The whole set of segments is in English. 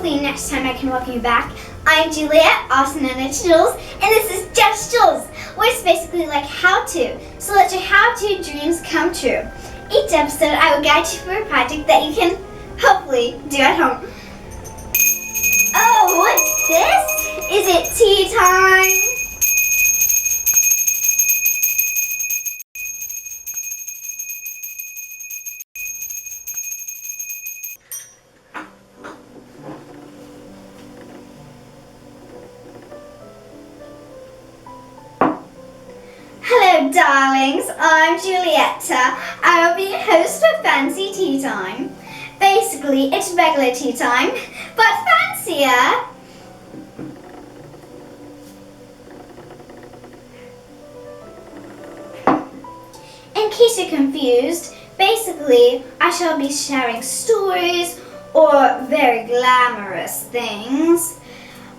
hopefully next time I can welcome you back. I'm Juliet, also known as Jules, and this is Just Jules, where it's basically like how-to. So let your how-to dreams come true. Each episode I will guide you through a project that you can hopefully do at home. Oh, what's this? Is it tea time? Hello darlings, I'm Julietta. I will be your host for Fancy Tea Time. Basically, it's regular tea time, but fancier. In case you're confused, basically, I shall be sharing stories or very glamorous things.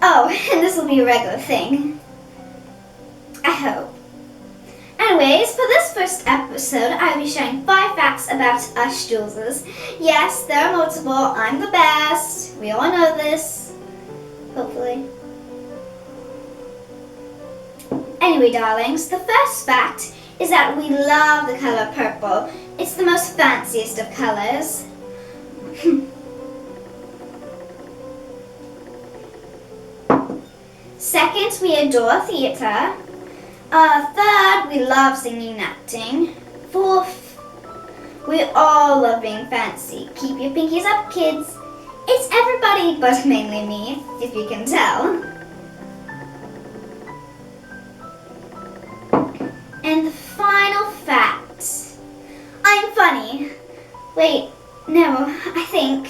Oh, and this will be a regular thing. I hope. Anyways, for this first episode, I'll be sharing 5 facts about us Juleses. Yes, there are multiple. I'm the best. We all know this. Hopefully. Anyway, darlings, the first fact is that we love the color purple. It's the most fanciest of colors. Second, we adore theater. Third, we love singing and acting. Fourth, we all love being fancy. Keep your pinkies up, kids. It's everybody, but mainly me, if you can tell. And the final fact, I'm funny. Wait, no, I think.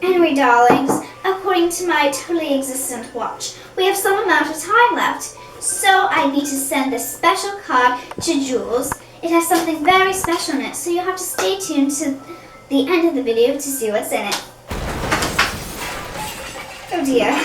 Anyway, darlings, according to my totally existent watch, we have some amount of time left. So I need to send this special card to Jules. It has something very special in it, so you'll have to stay tuned to the end of the video to see what's in it. Oh dear.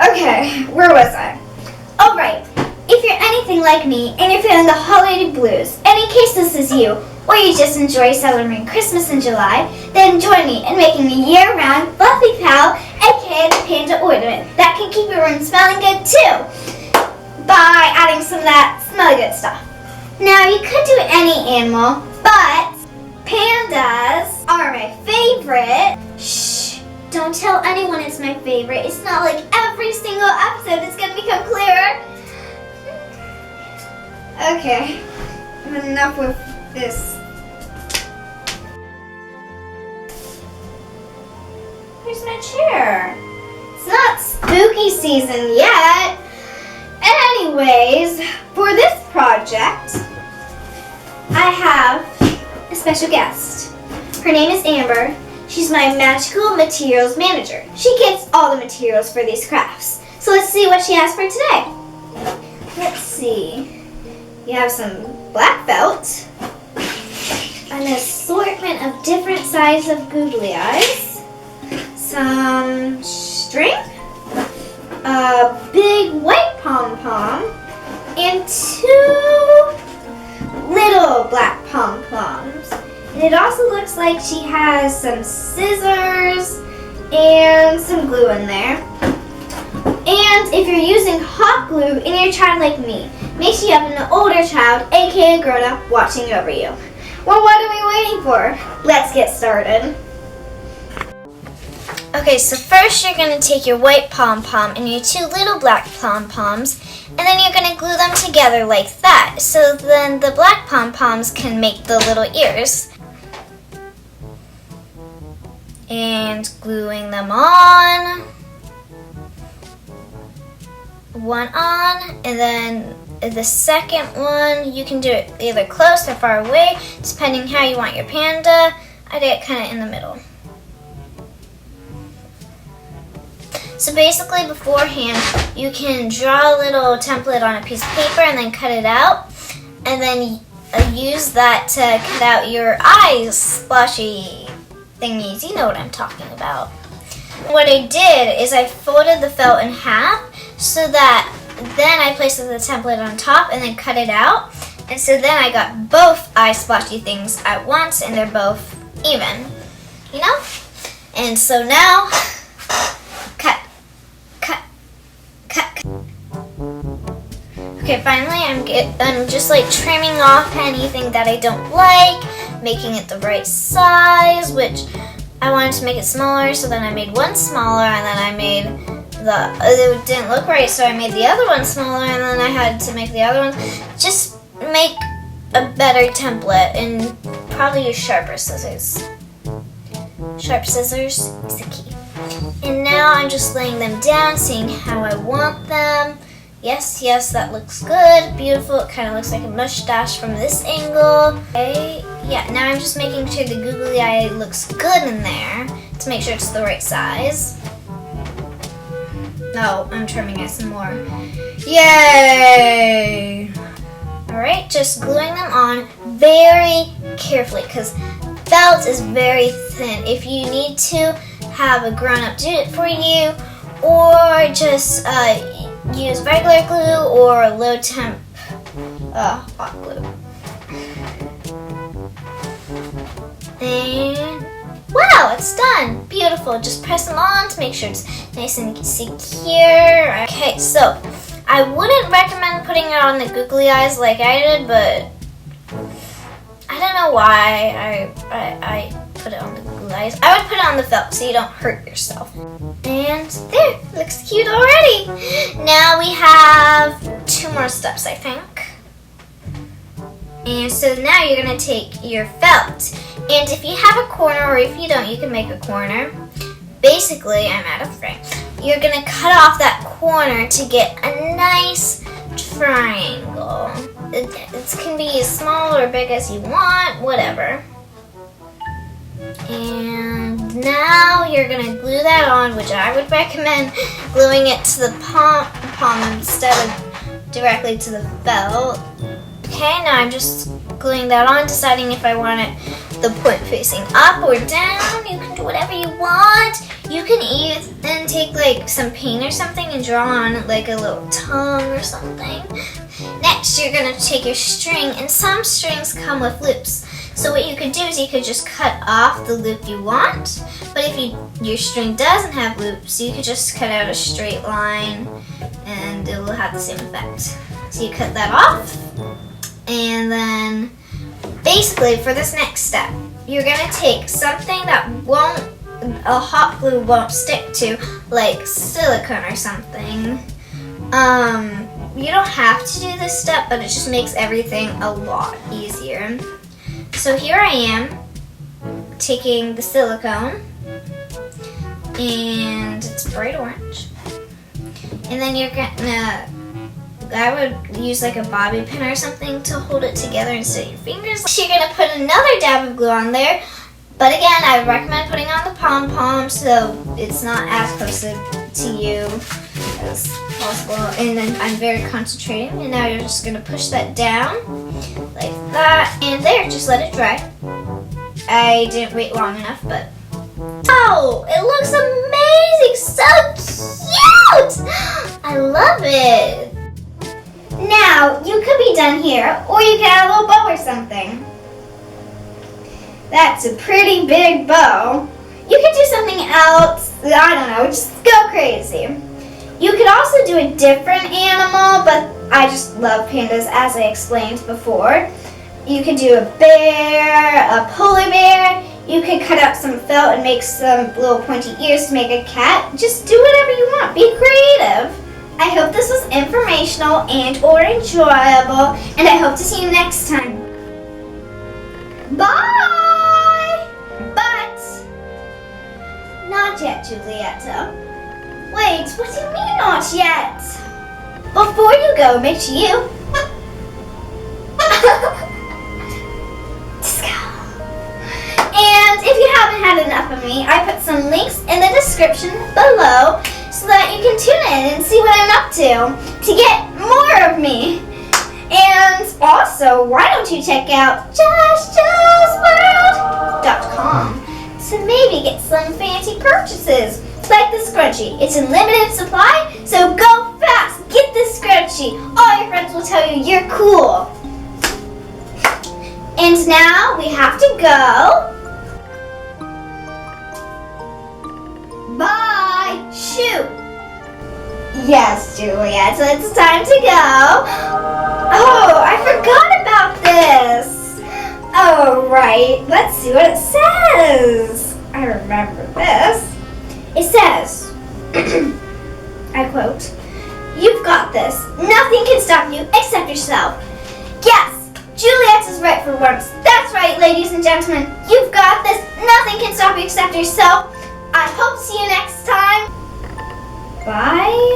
Okay, where was I? All right. If you're anything like me and you're feeling the holiday blues, and in case this is you, or you just enjoy celebrating Christmas in July, then join me in making a year-round fluffy pal, aka the Panda Ornament, that can keep your room smelling good too, by adding some of that smelly good stuff. Now, you could do any animal, but pandas are my favorite. Shh, don't tell anyone it's my favorite. It's not like every single episode is going to become clearer. Okay, enough with this. Where's my chair? It's not spooky season yet. Anyways, for this project, I have a special guest. Her name is Amber. She's my magical materials manager. She gets all the materials for these crafts. So let's see what she has for today. Let's see. You have some black felt, an assortment of different sizes of googly eyes, some string, a big white pom-pom, and 2 little black pom-poms. And it also looks like she has some scissors and some glue in there. And if you're using hot glue and you're a child like me, make sure you have an older child, aka a grown-up, watching over you. Well, what are we waiting for? Let's get started. Okay, so first you're going to take your white pom-pom and your 2 little black pom-poms, and then you're going to glue them together like that, so then the black pom-poms can make the little ears. And gluing them on. One on, and then the second one, you can do it either close or far away, depending how you want your panda. I did it kind of in the middle. So basically beforehand, you can draw a little template on a piece of paper and then cut it out, and then use that to cut out your eyes splashy thingies. You know what I'm talking about. What I did is I folded the felt in half so that then I placed the template on top and then cut it out. And so then I got both eye splotchy things at once and they're both even, you know? And so now, cut. Okay, finally I'm just like trimming off anything that I don't like, making it the right size, which I wanted to make it smaller, so then I made one smaller, and then I made it didn't look right, so I made the other one smaller, and then I had to make the other one. Just make a better template, and probably use sharper scissors. Sharp scissors is the key. And now I'm just laying them down, seeing how I want them. Yes, that looks good. Beautiful. It kind of looks like a mustache from this angle. Okay. Yeah, now I'm just making sure the googly eye looks good in there to make sure it's the right size. No, I'm trimming it some more. Yay! Alright, just gluing them on very carefully because felt is very thin. If you need to have a grown-up do it for you, or just use regular glue or low temp hot glue. And wow, it's done. Beautiful. Just press them on to make sure it's nice and secure. Okay, so I wouldn't recommend putting it on the googly eyes like I did, but I don't know why I put it on the googly eyes. I would put it on the felt so you don't hurt yourself. And there, looks cute already. Now we have 2 more steps, I think. And so now you're gonna take your felt, and if you have a corner, or if you don't, you can make a corner. Basically, I'm out of frame. You're gonna cut off that corner to get a nice triangle. It can be as small or big as you want, whatever. And now you're gonna glue that on, which I would recommend gluing it to the palm instead of directly to the felt. Okay, now I'm just gluing that on, deciding if I want it the point facing up or down. You can do whatever you want. You can even take like some paint or something and draw on like a little tongue or something. Next, you're gonna take your string, and some strings come with loops. So what you could do is you could just cut off the loop you want, but if your string doesn't have loops, you could just cut out a straight line and it will have the same effect. So you cut that off, and then basically for this next step, you're gonna take something that a hot glue won't stick to, like silicone or something. You don't have to do this step, but it just makes everything a lot easier. So here I am taking the silicone, and it's bright orange. And then you're gonna, I would use like a bobby pin or something to hold it together instead of your fingers. So you're gonna put another dab of glue on there, but again, I would recommend putting on the pom-pom so it's not as close to you as possible. And then I'm very concentrating, and now you're just gonna push that down like that, and there, just let it dry. I didn't wait long enough, but oh, it looks amazing, so cute! I love it. Now, you could be done here, or you could add a little bow or something. That's a pretty big bow. You could do something else, I don't know, just go crazy. You could also do a different animal, but I just love pandas as I explained before. You could do a bear, a polar bear. You could cut out some felt and make some little pointy ears to make a cat. Just do whatever you want, be creative. I hope this was informational and or enjoyable, and I hope to see you next time. Bye! But not yet, Julietta. Wait, what do you mean not yet? Before you go, make sure you... Just go. And if you haven't had enough of me, I put some links in the description below so that you can tune in and see what I'm up to get more of me. And also, why don't you check out JustJulesWorld.com to maybe get some fancy purchases like the scrunchie. It's in limited supply, so go fast. Get this scrunchie. All your friends will tell you you're cool. And now we have to go. Bye. Shoot. Yes, Julietta, it's time to go. Oh, I forgot about this. Oh, right. Let's see what it says. I remember this. It says, I quote, "You've got this. Nothing can stop you except yourself." Yes, Juliette's right for once. That's right, ladies and gentlemen. You've got this. Nothing can stop you except yourself. I hope to see you next time. Bye.